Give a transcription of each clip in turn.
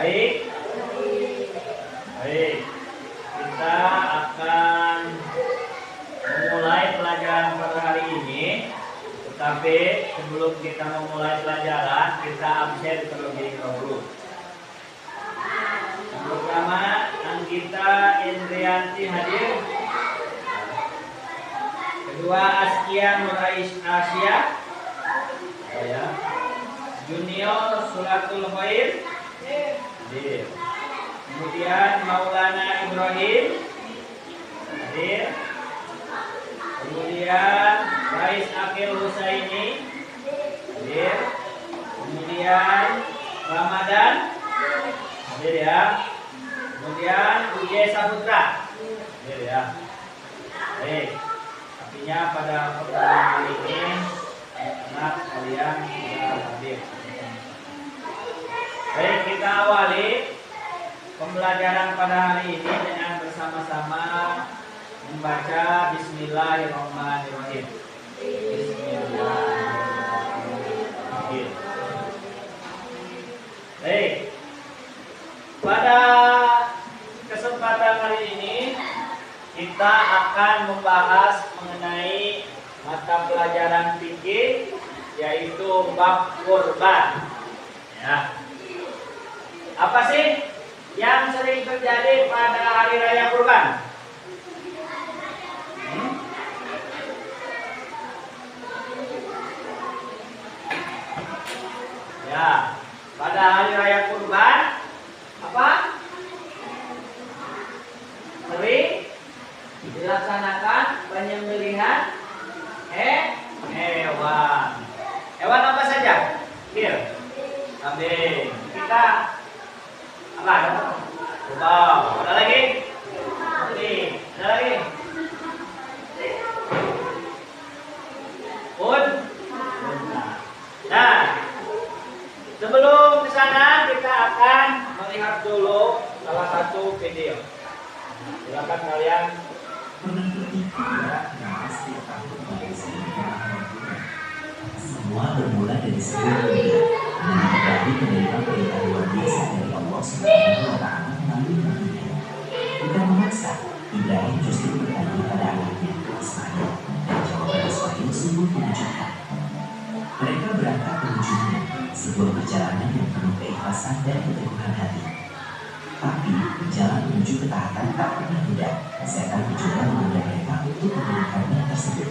Baik. Baik. Kita akan memulai pelajaran pada hari ini. Tetapi sebelum kita memulai pelajaran, kita absen terlebih dahulu. Yang pertama, Anggita Indrianti hadir. Kedua, Askia Nurais Asia. Ya. Junior Suratul Khair. Hadir. Kemudian Maulana Ibrahim. Hadir. Kemudian Rais Akil Husaini. Hadir. Kemudian Ramadan. Hadir ya. Kemudian Ujaya Saputra. Hadir ya. Baik. Artinya pada pertemuan kali ini anak kalian sudah hadir. Baik, kita awali pembelajaran pada hari ini dengan bersama-sama membaca Bismillahirrahmanirrahim. Bismillahirrahmanirrahim. Baik. Pada kesempatan hari ini kita akan membahas mengenai mata pelajaran fikih, yaitu bab kurban. Ya. Apa sih yang sering terjadi pada hari raya kurban? Ya, pada hari raya kurban apa? Sering dilaksanakan penyembelihan hewan. Hewan apa saja? Here. Kambing. Kita apa? Kerbau. Ada lagi? Ada lagi? Nah, sebelum ke sana kita akan melihat dulu salah satu video. Silakan kalian. Semua bermula dari sebuah dunia dan terjadi menerima perintah luar biasa dari Allah Subhanahu wa Ta'ala melalui nabinya. Bukan memaksa, Ibrahim justru bertanya pada anaknya Ismail, dan jawaban Ismail sungguh mengejutkan. Mereka berangkat menujunya, sebuah perjalanan yang penuh keikhlasan dan keteguhan hati. Tapi jalan menuju ketaatan tak pernah mudah. Setan mencoba menggoda mereka untuk memberikannya tersebut.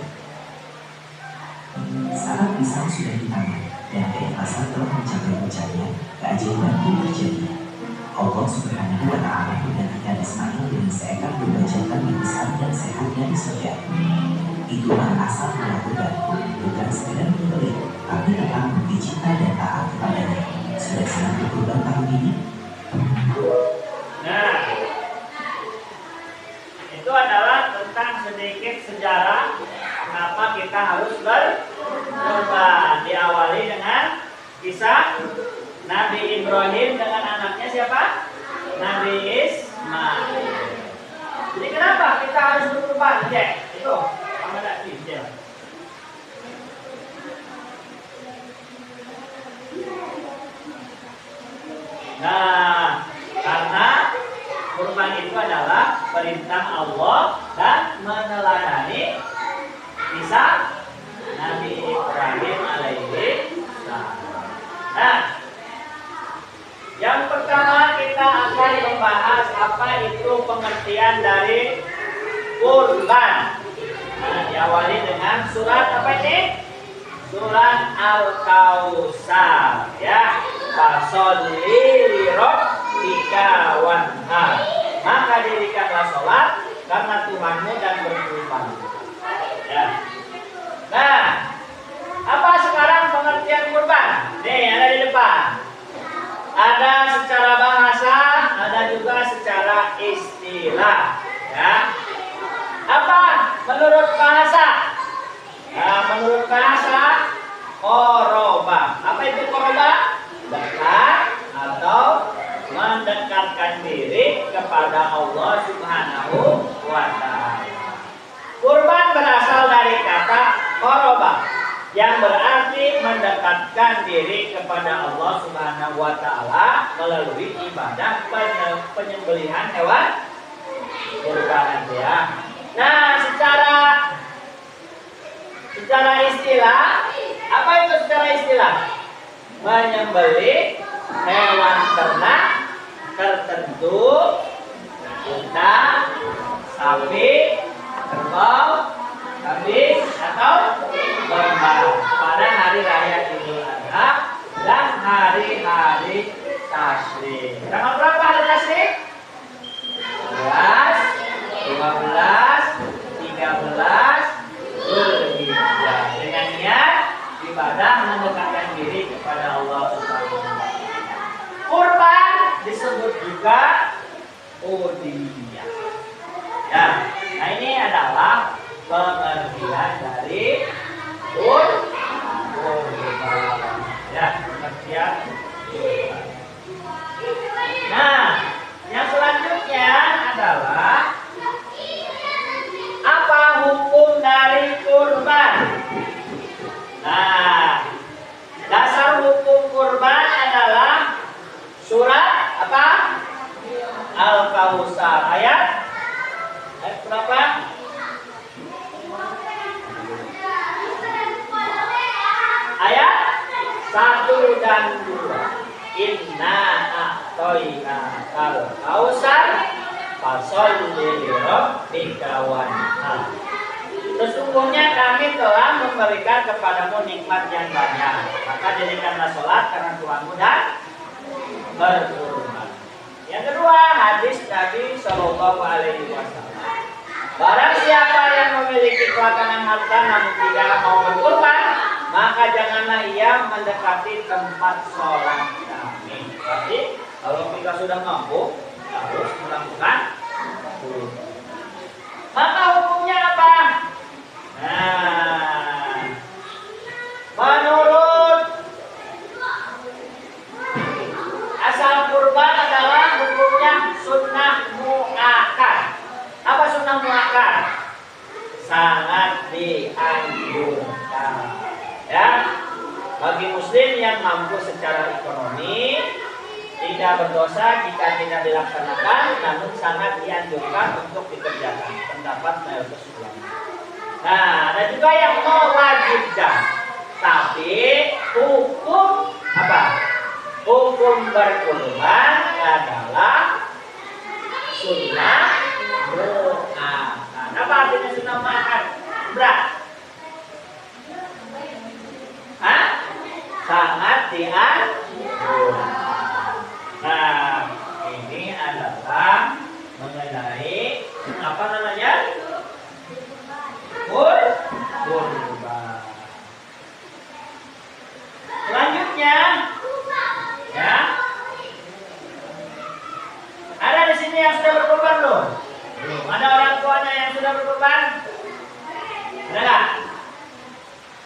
Saat pisau sudah di tangan dan keikhlasan telah mencapai puncaknya, keajaiban pun terjadi. Allah Subhanahu wa Ta'ala menggantikan Ismail dengan seekor domba jantan yang besar dan sehat dari surga. Itulah asal melakukan, bukan sekedar menyembelih, tapi tentang bukti cinta dan taat kepadanya. Sudah siap berkurban tahun ini? Nah, itu adalah tentang sedikit sejarah kenapa kita harus berkurban. Diawali dengan kisah Nabi Ibrahim dengan anaknya siapa? Nabi Ismail. Jadi kenapa kita harus berkurban? Cek, itu sama tadi. Nah, karena kurban itu adalah perintah Allah dan meneladani kisah Nabi Ibrahim alaihi salam. Nah, yang pertama kita akan membahas apa itu pengertian dari kurban. Nah, diawali dengan surat apa ini? Surat Al-Kautsar, ya. Fasholli li rabbika wanhar. Maka dirikanlah sholat karena Tuhanmu dan berkurban. Ya. Nah, apa sekarang pengertian kurban? Nih, ada di depan. Ada secara bahasa, ada juga secara istilah. Ya. Apa menurut bahasa? Nah, menurut bahasa, qoroba. Apa itu qoroba? Dekat atau mendekatkan diri kepada Allah Subhanahu wa Ta'ala. Kurban berasal dari kata qoroba. yang berarti mendekatkan diri kepada Allah Subhanahu wa taala melalui ibadah penyembelihan hewan kurban ya. Nah, secara istilah, apa itu secara istilah? Menyembelih hewan ternak tertentu, unta, sapi, kerbau, kambing atau domba pada hari raya Idul Adha dan hari-hari tasyrik. Tanggal berapa hari tasyrik? 11, 12, 13 Zulhijjah. Dengan niat ibadah mendekatkan diri kepada Allah Subhanahu wa taala. Kurban disebut juga udhiyah. Ya, nah ini adalah pengertian dari kurban. Ya, pengertian. Nah, yang selanjutnya adalah apa hukum dari kurban? Nah, dasar hukum kurban adalah surat apa? Al-Kautsar ayat berapa? Ayat 1 dan 2. Inna a'toina al-Kautsar fasholli li rabbika wanhar. Sesungguhnya kami telah memberikan kepadamu nikmat yang banyak, maka jadikanlah sholat karena Tuhanmu dan berkurban. Yang kedua, hadis Nabi Shallallahu Alaihi Wasallam. Barang siapa yang memiliki kelakanan harta namun tidak mau berkurban, maka janganlah ia mendekati tempat sholat kami. Jadi, kalau kita sudah mampu, harus melakukan kurban. Maka hukumnya apa? Nah, menurut asal kurban adalah hukumnya sunnah muakkad. Apa sunnah muakkad? Sangat dianjurkan. Ya, bagi muslim yang mampu secara ekonomi tidak berdosa jika tidak dilaksanakan, namun sangat dianjurkan untuk dikerjakan. Pendapat mayoritas ulama. Nah, ada juga yang mewajibkan. Tapi hukum apa? Hukum berkurban adalah sunnah muakkad. Apa artinya sunnah muakkad? Berat. Hah? Sangat dianjurkan. Nah, ini adalah mengenai apa namanya? Kurban. Selanjutnya, ya, ada di sini yang sudah berkurban belum? Belum. Ada orang tuanya yang sudah berkurban? Ada nggak?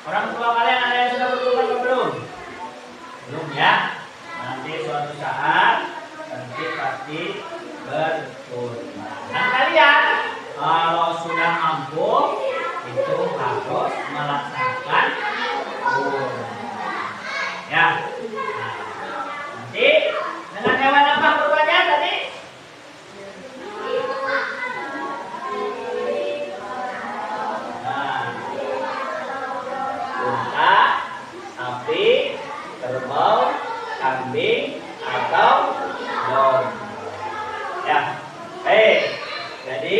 Orang tua kalian ada yang sudah berkurban atau belum? Belum ya. Nanti suatu saat nanti pasti berkurban. Dan kalian kalau sudah mampu itu harus melaksanakan kurban. Ya. Nah, nanti dengan hewan apa kurbannya tadi? Nah, unta, sapi, kerbau, kambing atau domba. Ya. Baik. Jadi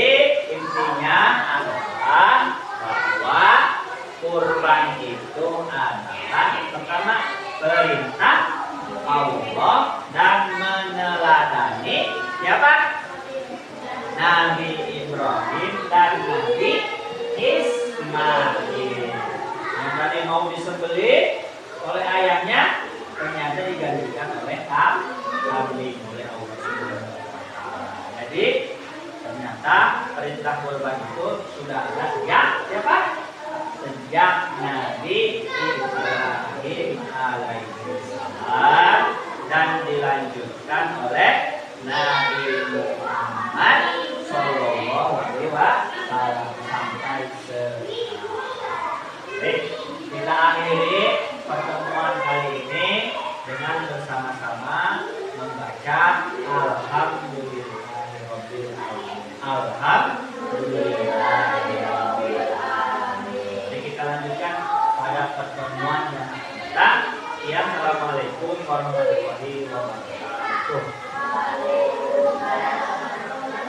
intinya adalah bahwa kurban itu adalah pertama perintah Allah dan meneladani siapa? Nabi Ibrahim dan Nabi Ismail. Yang tadi mau disembelih oleh ayahnya ternyata digantikan oleh kambing oleh Allah Subhanahu wa taala. Jadi ternyata perintah kurban itu sudah ada sejak siapa? Sejak Nabi Ibrahim alaihissalam dan dilanjutkan oleh Nabi Muhammad sallallahu alaihi wasallam sampai sekarang. Baik, Kita akhiri pertemuan kali ini dengan bersama-sama membaca Alhamdulillahirabbil alamin. Alhamdulillah.